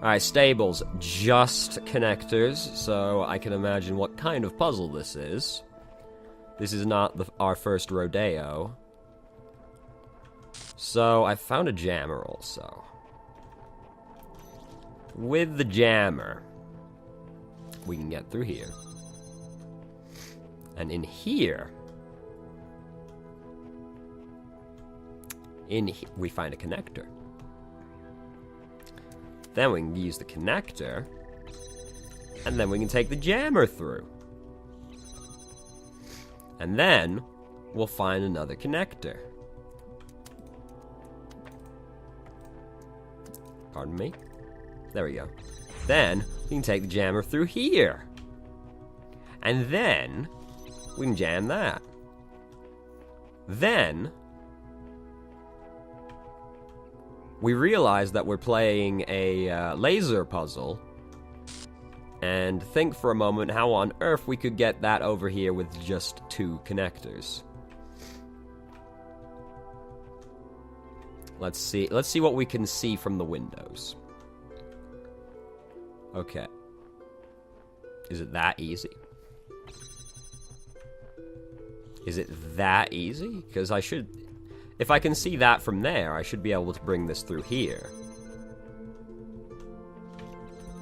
Alright, stables. Just connectors, so I can imagine what kind of puzzle this is. This is not our first rodeo. So, I found a jammer also. With the jammer, we can get through here. And in here, we find a connector. Then we can use the connector, and then we can take the jammer through. And then, we'll find another connector. Pardon me? There we go. Then, we can take the jammer through here. And then, we can jam that. Then, we realize that we're playing a laser puzzle, and think for a moment how on earth we could get that over here with just 2 connectors. Let's see what we can see from the windows. Okay. Is it that easy? Is it that easy? Because if I can see that from there, I should be able to bring this through here.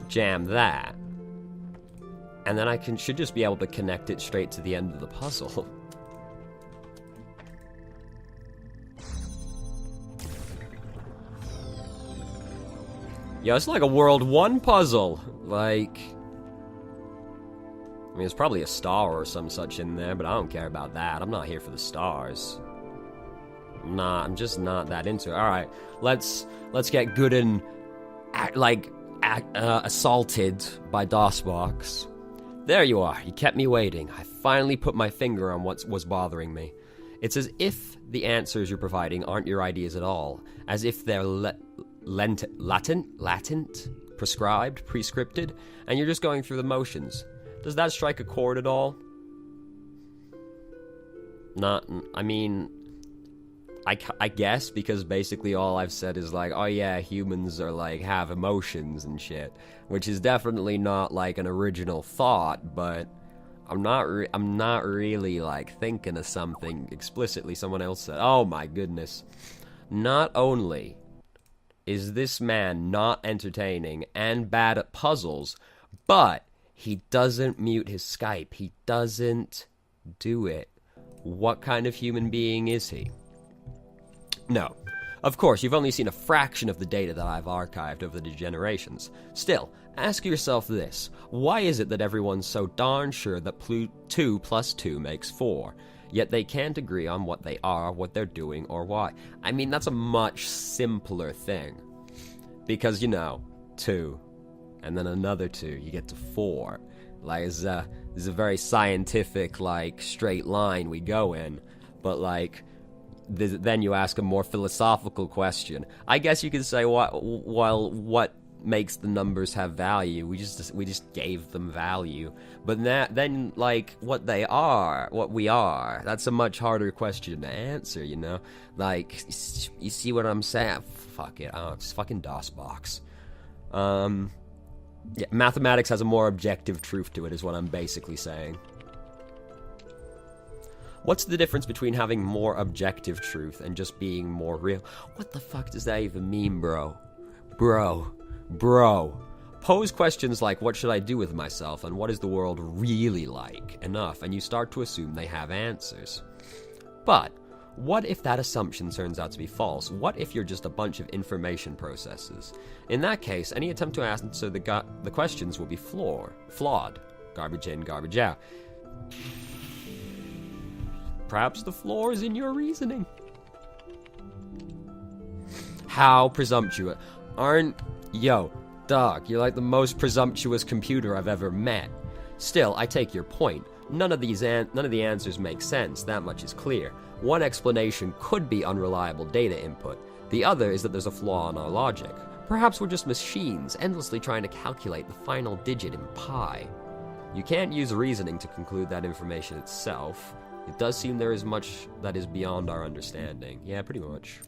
Jam that. And then I should just be able to connect it straight to the end of the puzzle. Yo, it's like a World 1 puzzle. Like, I mean, there's probably a star or some such in there, but I don't care about that. I'm not here for the stars. I'm just not that into it. Alright, let's get good and assaulted by DOSBox. There you are. You kept me waiting. I finally put my finger on what was bothering me. It's as if the answers you're providing aren't your ideas at all. As if they're latent, prescribed, prescripted, and you're just going through the motions. Does that strike a chord at all? I mean, I guess, because basically all I've said is like, oh yeah, humans are like, have emotions and shit, which is definitely not like an original thought, but I'm not really like thinking of something explicitly someone else said. Oh my goodness. Not only is this man not entertaining and bad at puzzles, but he doesn't mute his Skype. He doesn't do it. What kind of human being is he? No. Of course, you've only seen a fraction of the data that I've archived over the generations. Still, ask yourself this. Why is it that everyone's so darn sure that 2 plus 2 makes 4, yet they can't agree on what they are, what they're doing, or why? I mean, that's a much simpler thing. Because, 2, and then another 2, you get to 4. Like, it's a very scientific, like, straight line we go in. But, like, then you ask a more philosophical question. I guess you could say, what makes the numbers have value? We just gave them value. But then, like, what we are, that's a much harder question to answer, Like, you see what I'm saying? Fuck it. Oh, it's fucking DOSBox. Yeah, mathematics has a more objective truth to it, is what I'm basically saying. What's the difference between having more objective truth and just being more real? What the fuck does that even mean, bro? Bro. Pose questions like, what should I do with myself, and what is the world really like? Enough, and you start to assume they have answers. But what if that assumption turns out to be false? What if you're just a bunch of information processes? In that case, any attempt to answer the questions will be flawed. Garbage in, garbage out. Perhaps the flaw is in your reasoning. How presumptuous. Yo, dog, you're like the most presumptuous computer I've ever met. Still, I take your point. None of the answers make sense, that much is clear. One explanation could be unreliable data input. The other is that there's a flaw in our logic. Perhaps we're just machines, endlessly trying to calculate the final digit in pi. You can't use reasoning to conclude that information itself. It does seem there is much that is beyond our understanding. Yeah, pretty much.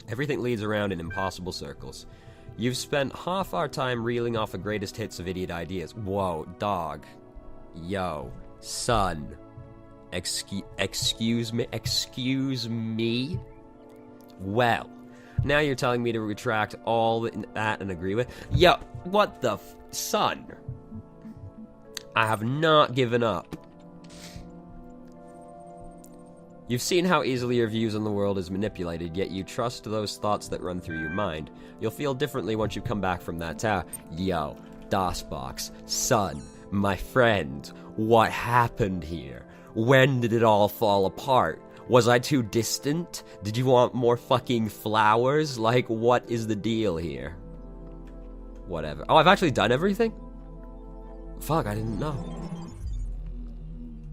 Everything leads around in impossible circles. You've spent half our time reeling off the greatest hits of idiot ideas. Whoa, dog. Yo, son. Excuse me? Well, now you're telling me to retract all that and agree with? Yo, what the son? I have not given up. You've seen how easily your views on the world is manipulated, yet you trust those thoughts that run through your mind. You'll feel differently once you come back from that tower. Yo, DOSBox, son, my friend, what happened here? When did it all fall apart? Was I too distant? Did you want more fucking flowers? Like, what is the deal here? Whatever. Oh, I've actually done everything? Fuck, I didn't know.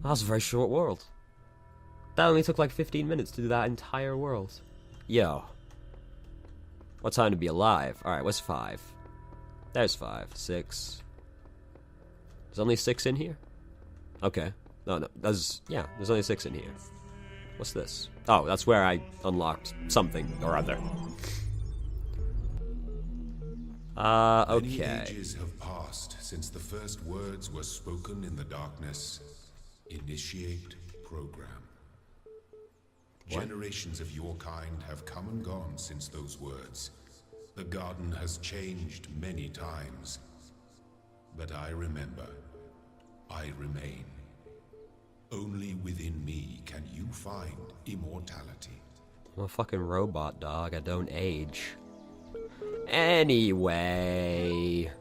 That was a very short world. That only took like 15 minutes to do that entire world. Yo. What time to be alive? Alright, what's 5? There's 5. 6. There's only 6 in here? Okay. No, there's only 6 in here. What's this? Oh, that's where I unlocked something or other. Okay. Many ages have passed since the first words were spoken in the darkness. Initiate program. What? Generations of your kind have come and gone since those words. The garden has changed many times. But I remember. I remain. Only within me can you find immortality. I'm a fucking robot, dog. I don't age. Anyway.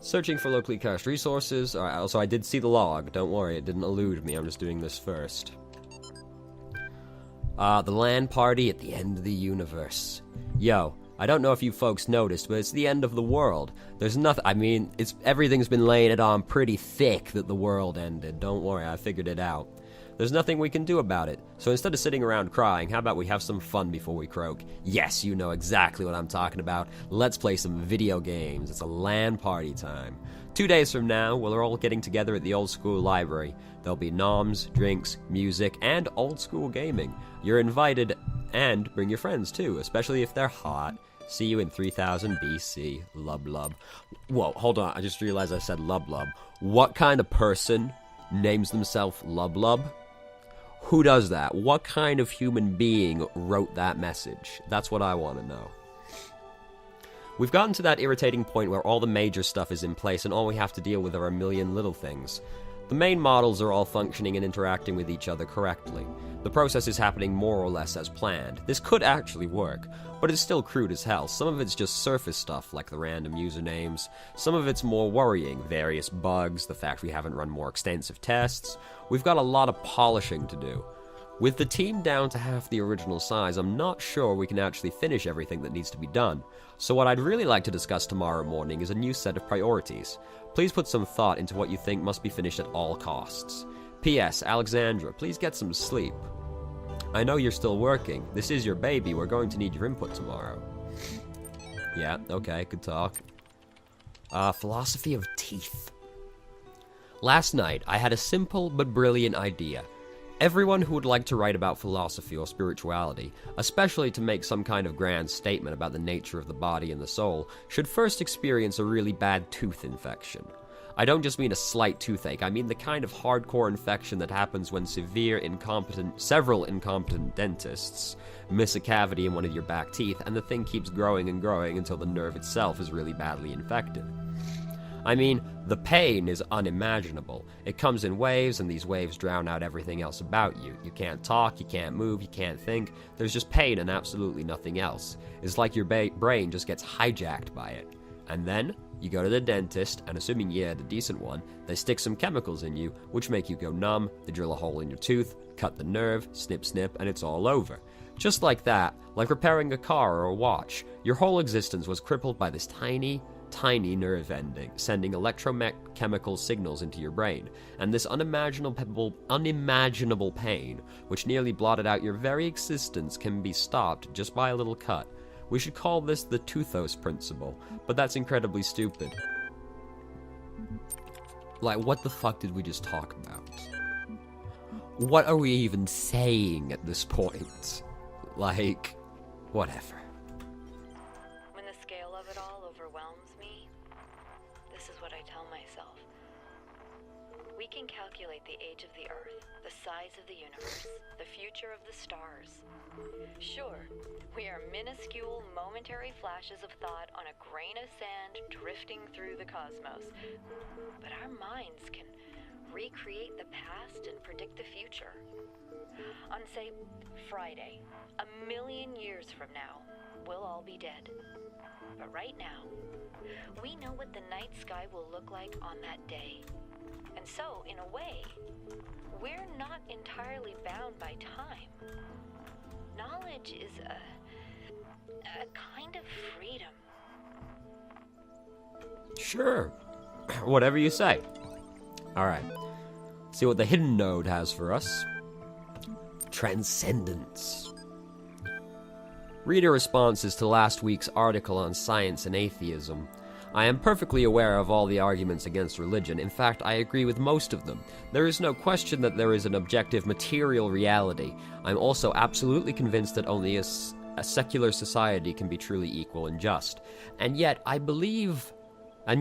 Searching for locally cached resources. Alright, also I did see the log. Don't worry, it didn't elude me. I'm just doing this first. The land party at the end of the universe. Yo, I don't know if you folks noticed, but it's the end of the world. There's nothing, I mean, everything's been laying it on pretty thick that the world ended. Don't worry, I figured it out. There's nothing we can do about it. So instead of sitting around crying, how about we have some fun before we croak? Yes, you know exactly what I'm talking about. Let's play some video games. It's a LAN party time. 2 days from now, we're all getting together at the old school library. There'll be noms, drinks, music, and old school gaming. You're invited, and bring your friends too, especially if they're hot. See you in 3000 BC. Lub lub. Whoa, hold on. I just realized I said lub lub. What kind of person names themselves lub lub? Who does that? What kind of human being wrote that message? That's what I want to know. We've gotten to that irritating point where all the major stuff is in place and all we have to deal with are a million little things. The main models are all functioning and interacting with each other correctly. The process is happening more or less as planned. This could actually work, but it's still crude as hell. Some of it's just surface stuff, like the random usernames. Some of it's more worrying, various bugs, the fact we haven't run more extensive tests. We've got a lot of polishing to do. With the team down to half the original size, I'm not sure we can actually finish everything that needs to be done. So what I'd really like to discuss tomorrow morning is a new set of priorities. Please put some thought into what you think must be finished at all costs. P.S. Alexandra, please get some sleep. I know you're still working. This is your baby. We're going to need your input tomorrow. Yeah, okay, good talk. Philosophy of teeth. Last night, I had a simple but brilliant idea. Everyone who would like to write about philosophy or spirituality, especially to make some kind of grand statement about the nature of the body and the soul, should first experience a really bad tooth infection. I don't just mean a slight toothache, I mean the kind of hardcore infection that happens when several incompetent dentists miss a cavity in one of your back teeth and the thing keeps growing and growing until the nerve itself is really badly infected. I mean, the pain is unimaginable. It comes in waves, and these waves drown out everything else about you. You can't talk, you can't move, you can't think. There's just pain and absolutely nothing else. It's like your brain just gets hijacked by it. And then, you go to the dentist, and assuming you had a decent one, they stick some chemicals in you, which make you go numb, they drill a hole in your tooth, cut the nerve, snip snip, and it's all over. Just like that, like repairing a car or a watch, your whole existence was crippled by this tiny nerve ending, sending electrochemical signals into your brain, and this unimaginable pain, which nearly blotted out your very existence, can be stopped just by a little cut. We should call this the Toothos principle, but that's incredibly stupid. Like, what the fuck did we just talk about? What are we even saying at this point? Like, Whatever. When the scale of it all overwhelms me, this is what I tell myself. We can calculate the age of the Earth, the size of the universe, the future of the stars. Sure, we are minuscule, momentary flashes of thought on a grain of sand drifting through the cosmos. But our minds can recreate the past and predict the future. On, say, Friday, 1,000,000 years from now, we'll all be dead. But right now, we know what the night sky will look like on that day. And so, in a way, we're not entirely bound by time. Knowledge is a kind of freedom. Sure. Whatever you say. Alright. See what the hidden node has for us. Transcendence. Reader responses to last week's article on science and atheism. I am perfectly aware of all the arguments against religion. In fact, I agree with most of them. There is no question that there is an objective material reality. I'm also absolutely convinced that only a secular society can be truly equal and just. And yet I believe. I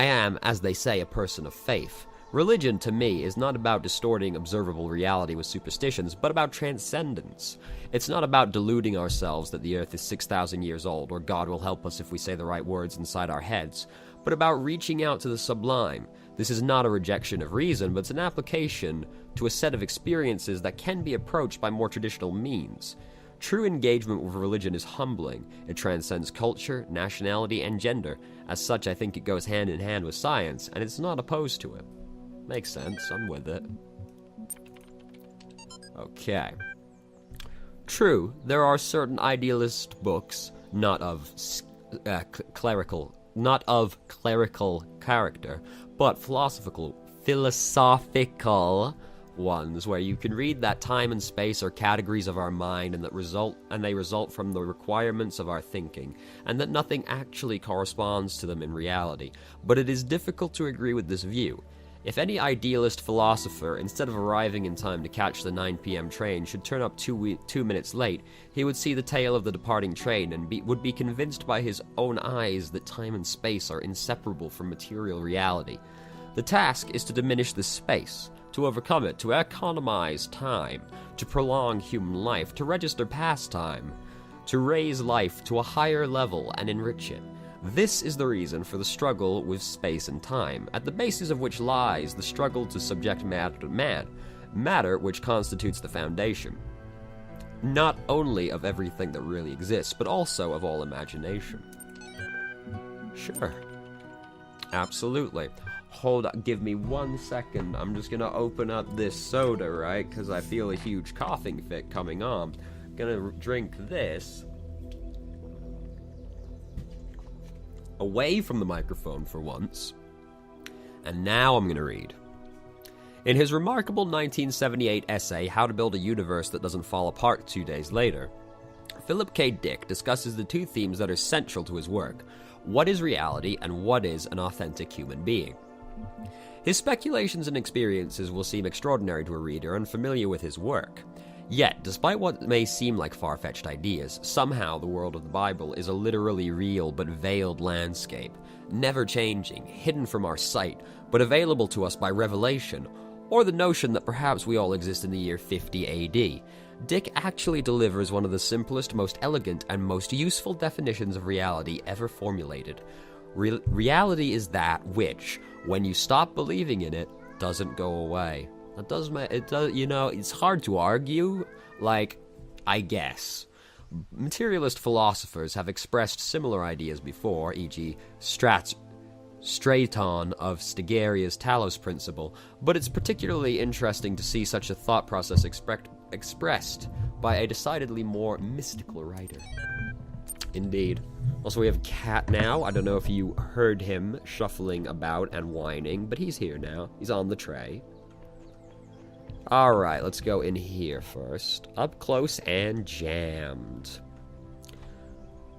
am, as they say, a person of faith. Religion, to me, is not about distorting observable reality with superstitions, but about transcendence. It's not about deluding ourselves that the Earth is 6,000 years old, or God will help us if we say the right words inside our heads, but about reaching out to the sublime. This is not a rejection of reason, but it's an application to a set of experiences that can be approached by more traditional means. True engagement with religion is humbling. It transcends culture, nationality, and gender. As such, I think it goes hand in hand with science, and it's not opposed to it. Makes sense, I'm with it. Okay. True, there are certain idealist books, not of clerical character, but philosophical ones where you can read that time and space are categories of our mind and they result from the requirements of our thinking, and that nothing actually corresponds to them in reality. But it is difficult to agree with this view. If any idealist philosopher, instead of arriving in time to catch the 9 p.m. train, should turn up 2 minutes late, he would see the tail of the departing train and would be convinced by his own eyes that time and space are inseparable from material reality. The task is to diminish this space, to overcome it, to economize time, to prolong human life, to register past time, to raise life to a higher level and enrich it. This is the reason for the struggle with space and time, at the basis of which lies the struggle to subject matter to matter which constitutes the foundation, not only of everything that really exists, but also of all imagination. Sure. Absolutely. Hold up, give me 1 second. I'm just gonna open up this soda, right? Because I feel a huge coughing fit coming on. Gonna drink this away from the microphone for once. And now I'm gonna read. In his remarkable 1978 essay, How to Build a Universe That Doesn't Fall Apart 2 days later, Philip K. Dick discusses the two themes that are central to his work: what is reality and what is an authentic human being. His speculations and experiences will seem extraordinary to a reader unfamiliar with his work. Yet, despite what may seem like far-fetched ideas, somehow the world of the Bible is a literally real but veiled landscape, never changing, hidden from our sight, but available to us by revelation, or the notion that perhaps we all exist in the year 50 AD. Dick actually delivers one of the simplest, most elegant, and most useful definitions of reality ever formulated. Reality is that which, when you stop believing in it, doesn't go away. It's hard to argue, I guess. Materialist philosophers have expressed similar ideas before, e.g. Straton of Stigeria's Talos principle, but it's particularly interesting to see such a thought process expressed by a decidedly more mystical writer. Indeed. Also, we have Cat now. I don't know if you heard him shuffling about and whining, but he's here now. He's on the tray. Alright, let's go in here first. Up close and jammed.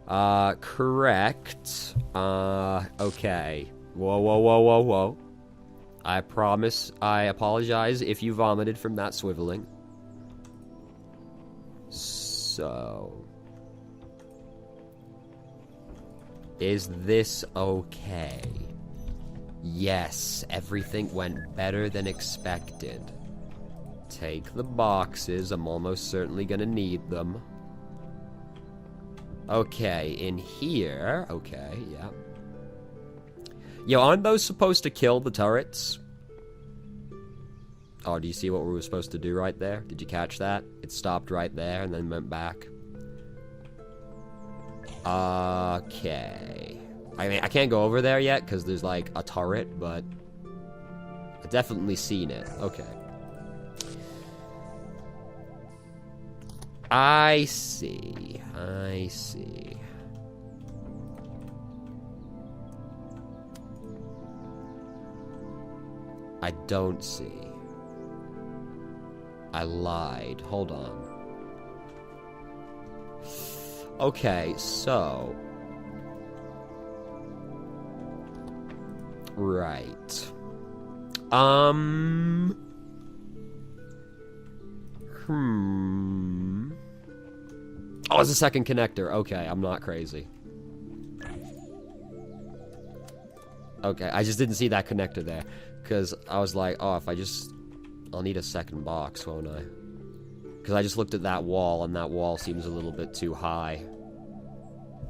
Correct. Okay. Whoa. I apologize if you vomited from that swiveling. So, Is this okay? Yes, everything went better than expected. Take the boxes, I'm almost certainly gonna need them. Okay, in here, okay, yeah. Yo, aren't those supposed to kill the turrets? Oh, do you see what we were supposed to do right there? Did you catch that? It stopped right there and then went back. Okay. I mean, I can't go over there yet because there's like a turret, but I've definitely seen it. Okay. I see. I see. I don't see. I lied. Hold on. Okay, so... Right. Oh, it's a second connector. Okay, I'm not crazy. Okay, I just didn't see that connector there. Because I was like, oh, if I just... I'll need a second box, won't I? Because I just looked at that wall, and that wall seems a little bit too high.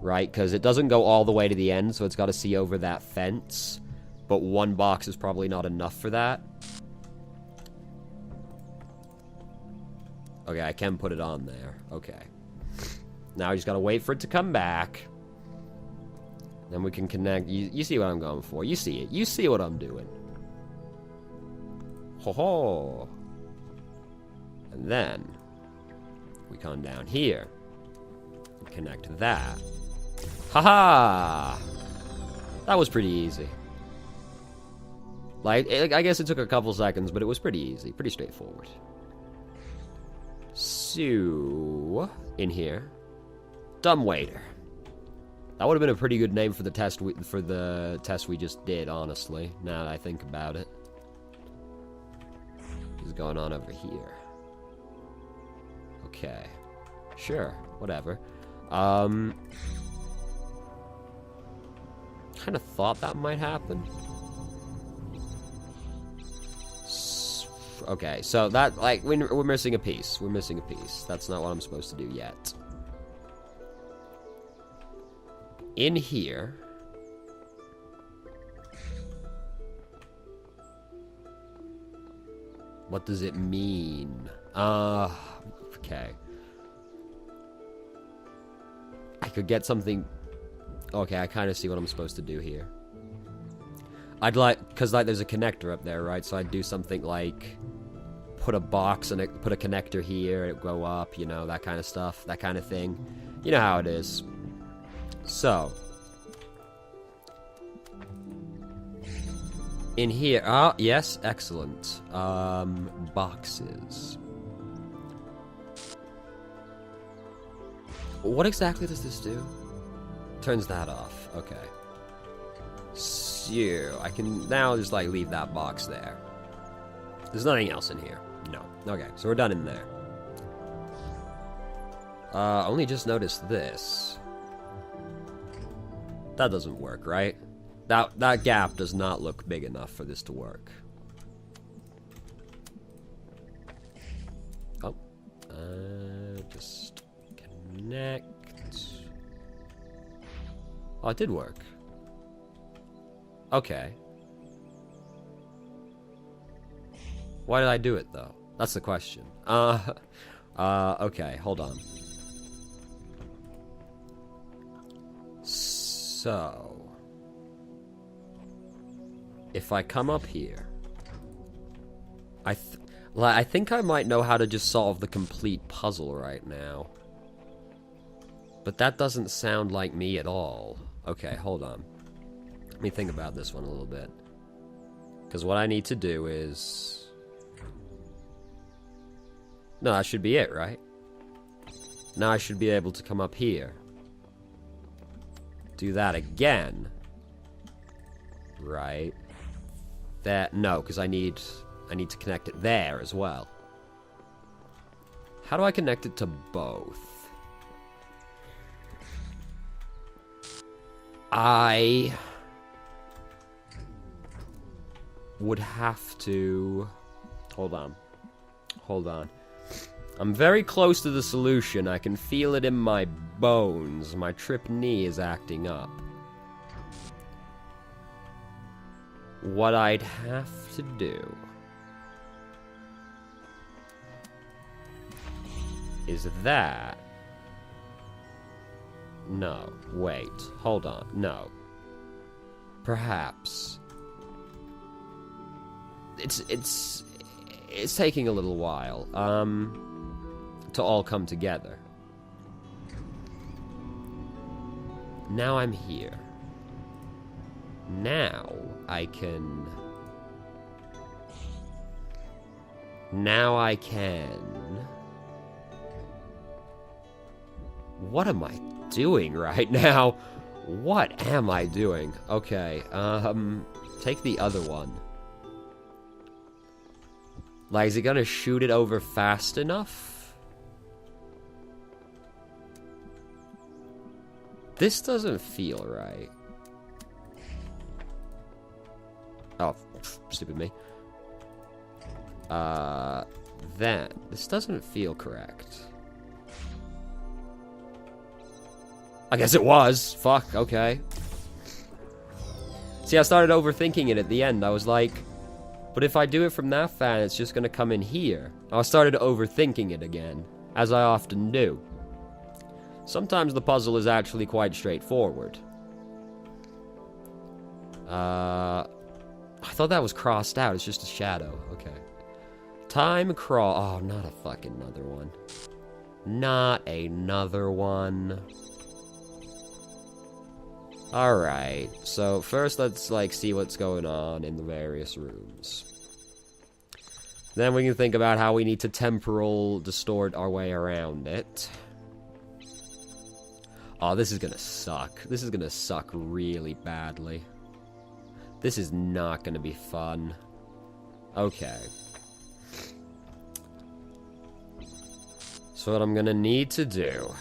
Right? Because it doesn't go all the way to the end, so it's got to see over that fence. But one box is probably not enough for that. Okay, I can put it on there. Okay. Now I just got to wait for it to come back. Then we can connect. You see what I'm going for. You see it. You see what I'm doing. Ho ho. And then we come down here. Connect that. Haha! That was pretty easy. Like, I guess it took a couple seconds, but it was pretty easy. Pretty straightforward. So, in here. Dumbwaiter. That would have been a pretty good name for the test we just did, honestly, now that I think about it. What's going on over here? Okay. Sure, whatever. Kind of thought that might happen. Okay, so that, like, we're missing a piece. We're missing a piece. That's not what I'm supposed to do yet. In here... What does it mean? Okay. I could get something... Okay, I kind of see what I'm supposed to do here. I'd like... Because, like, there's a connector up there, right? So I'd do something like... Put a box and put a connector here, it go up, you know, that kind of stuff. That kind of thing. You know how it is. So... In here... Ah, yes, excellent. Boxes. What exactly does this do? Turns that off. Okay. So, I can now just, like, leave that box there. There's nothing else in here. No. Okay, so we're done in there. Only just noticed this. That doesn't work, right? That gap does not look big enough for this to work. Oh. Just connect. Oh, it did work. Okay. Why did I do it, though? That's the question. Okay, hold on. So... If I come up here... I think I might know how to just solve the complete puzzle right now. But that doesn't sound like me at all. Okay, hold on. Let me think about this one a little bit. Because what I need to do is... No, that should be it, right? Now I should be able to come up here. Do that again. Right. That, no, because I need to connect it there as well. How do I connect it to both? I would have to... Hold on. Hold on. I'm very close to the solution. I can feel it in my bones. My tripped knee is acting up. What I'd have to do is that... No, wait, hold on, no. Perhaps. It's taking a little while, to all come together. Now I'm here. Now I can... What am I doing right now? What am I doing? Okay, take the other one. Like, is it gonna shoot it over fast enough? This doesn't feel right. Oh, stupid me. Then, this doesn't feel correct. I guess it was. Fuck, okay. See, I started overthinking it at the end. I was like, but if I do it from that fan, it's just gonna come in here. I started overthinking it again, as I often do. Sometimes the puzzle is actually quite straightforward. I thought that was crossed out. It's just a shadow. Okay. Time crawl. Oh, not a fucking another one. Not another one. Alright, so first let's, like, see what's going on in the various rooms. Then we can think about how we need to temporal distort our way around it. Oh, this is gonna suck. This is gonna suck really badly. This is not gonna be fun. Okay. So what I'm gonna need to do...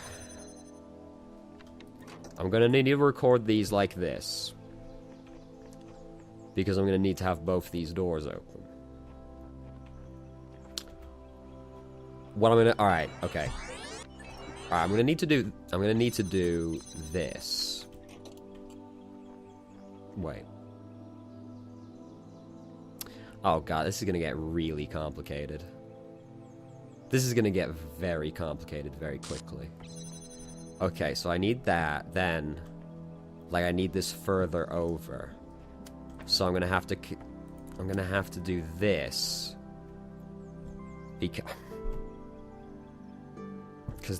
I'm gonna need to record these like this. Because I'm gonna need to have both these doors open. What I'm gonna... Alright, okay. Alright, I'm gonna need to do this. Wait. Oh god, this is gonna get really complicated. This is gonna get very complicated very quickly. Okay, so I need that, then... Like, I need this further over. So I'm gonna have to do this. Because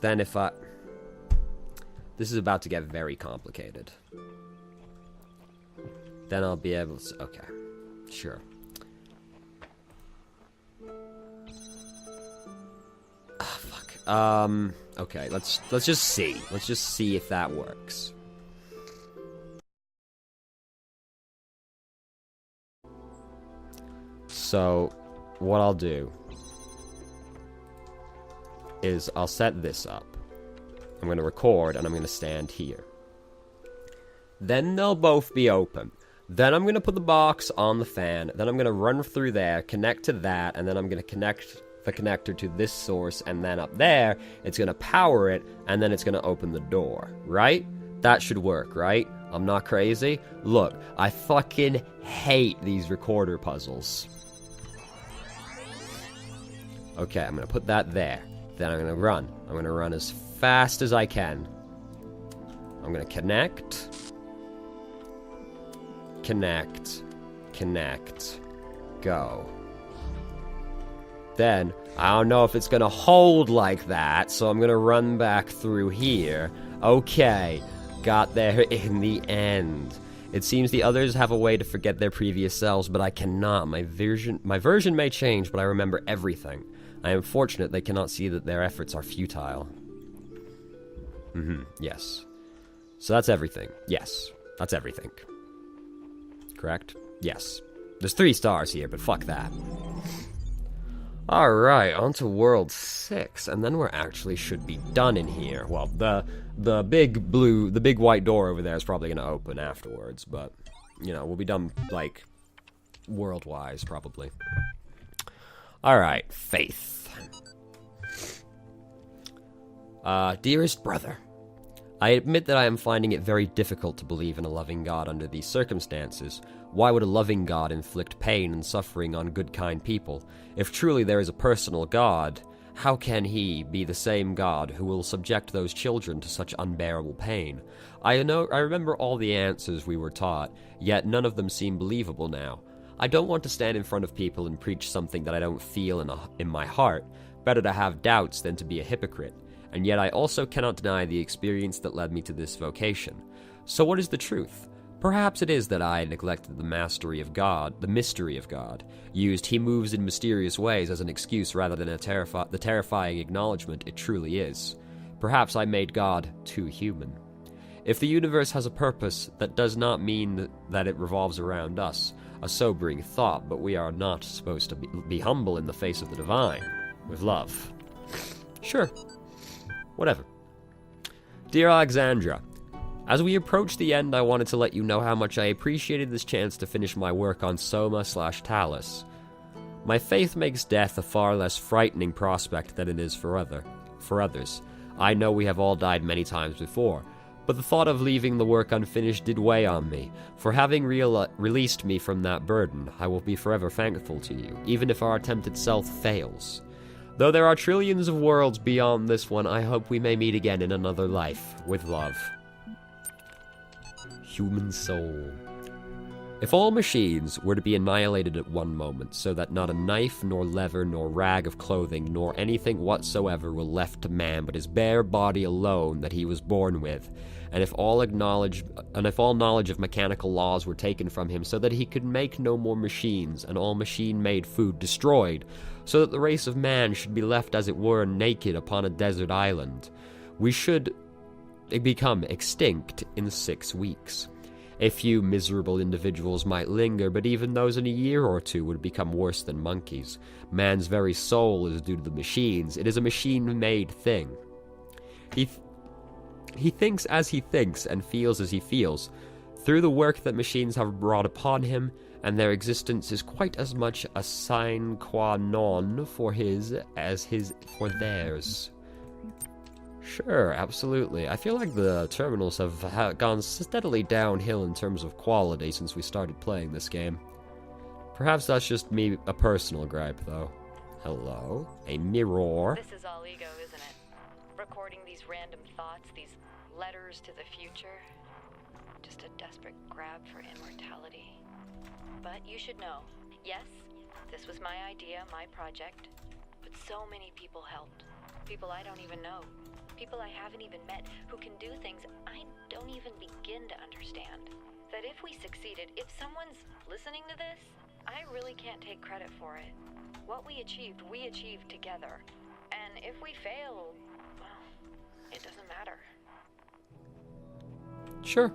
then if I... This is about to get very complicated. Then I'll be able to... Okay. Sure. Ah, fuck. Okay, let's just see. Let's just see if that works. So, what I'll do is I'll set this up. I'm going to record, and I'm going to stand here. Then they'll both be open. Then I'm going to put the box on the fan. Then I'm going to run through there, connect to that, and then I'm going to connect the connector to this source, and then up there, it's going to power it, and then it's going to open the door, right? That should work, right? I'm not crazy? Look, I fucking hate these recorder puzzles. Okay, I'm going to put that there. Then I'm going to run. I'm going to run as fast as I can. I'm going to connect. Connect. Connect. Go. Then, I don't know if it's going to hold like that, so I'm going to run back through here. Okay, got there in the end. It seems the others have a way to forget their previous selves, but I cannot. My version may change, but I remember everything. I am fortunate they cannot see that their efforts are futile. Yes. So that's everything. Yes, that's everything. Correct? Yes. There's 3 stars here, but fuck that. Alright, on to World 6, and then we're actually should be done in here. Well, the big white door over there is probably gonna open afterwards, but, you know, we'll be done, like, world-wise, probably. Alright, Faith. Dearest brother, I admit that I am finding it very difficult to believe in a loving God under these circumstances. Why would a loving God inflict pain and suffering on good, kind people? If truly there is a personal God, how can he be the same God who will subject those children to such unbearable pain? I remember all the answers we were taught, yet none of them seem believable now. I don't want to stand in front of people and preach something that I don't feel in my heart. Better to have doubts than to be a hypocrite. And yet I also cannot deny the experience that led me to this vocation. So what is the truth? Perhaps it is that I neglected the mystery of God, used "he moves in mysterious ways" as an excuse rather than the terrifying acknowledgement it truly is. Perhaps I made God too human. If the universe has a purpose, that does not mean that it revolves around us. A sobering thought, but we are not supposed to be humble in the face of the divine. With love. Sure. Whatever. Dear Alexandra, as we approach the end, I wanted to let you know how much I appreciated this chance to finish my work on Soma/Talos. My faith makes death a far less frightening prospect than it is for others. I know we have all died many times before, but the thought of leaving the work unfinished did weigh on me. For having released me from that burden, I will be forever thankful to you, even if our attempted self fails. Though there are trillions of worlds beyond this one, I hope we may meet again in another life. With love. Human soul. If all machines were to be annihilated at one moment, so that not a knife, nor lever, nor rag of clothing, nor anything whatsoever were left to man but his bare body alone that he was born with, and if all knowledge of mechanical laws were taken from him, so that he could make no more machines, and all machine-made food destroyed, so that the race of man should be left as it were naked upon a desert island, we should become extinct in 6 weeks. A few miserable individuals might linger, but even those in a year or two would become worse than monkeys. Man's very soul is due to the machines. It is a machine-made thing. He thinks as he thinks and feels as he feels, through the work that machines have brought upon him, and their existence is quite as much a sine qua non for his as his for theirs. Sure, absolutely. I feel like the terminals have gone steadily downhill in terms of quality since we started playing this game. Perhaps that's just me, a personal gripe, though. Hello? A mirror? This is all ego, isn't it? Recording these random thoughts, these letters to the future. Just a desperate grab for immortality. But you should know, yes, this was my idea, my project, but so many people helped. People I don't even know. People I haven't even met who can do things I don't even begin to understand. That if we succeeded, if someone's listening to this, I really can't take credit for it. What we achieved together. And if we fail, well, it doesn't matter. Sure.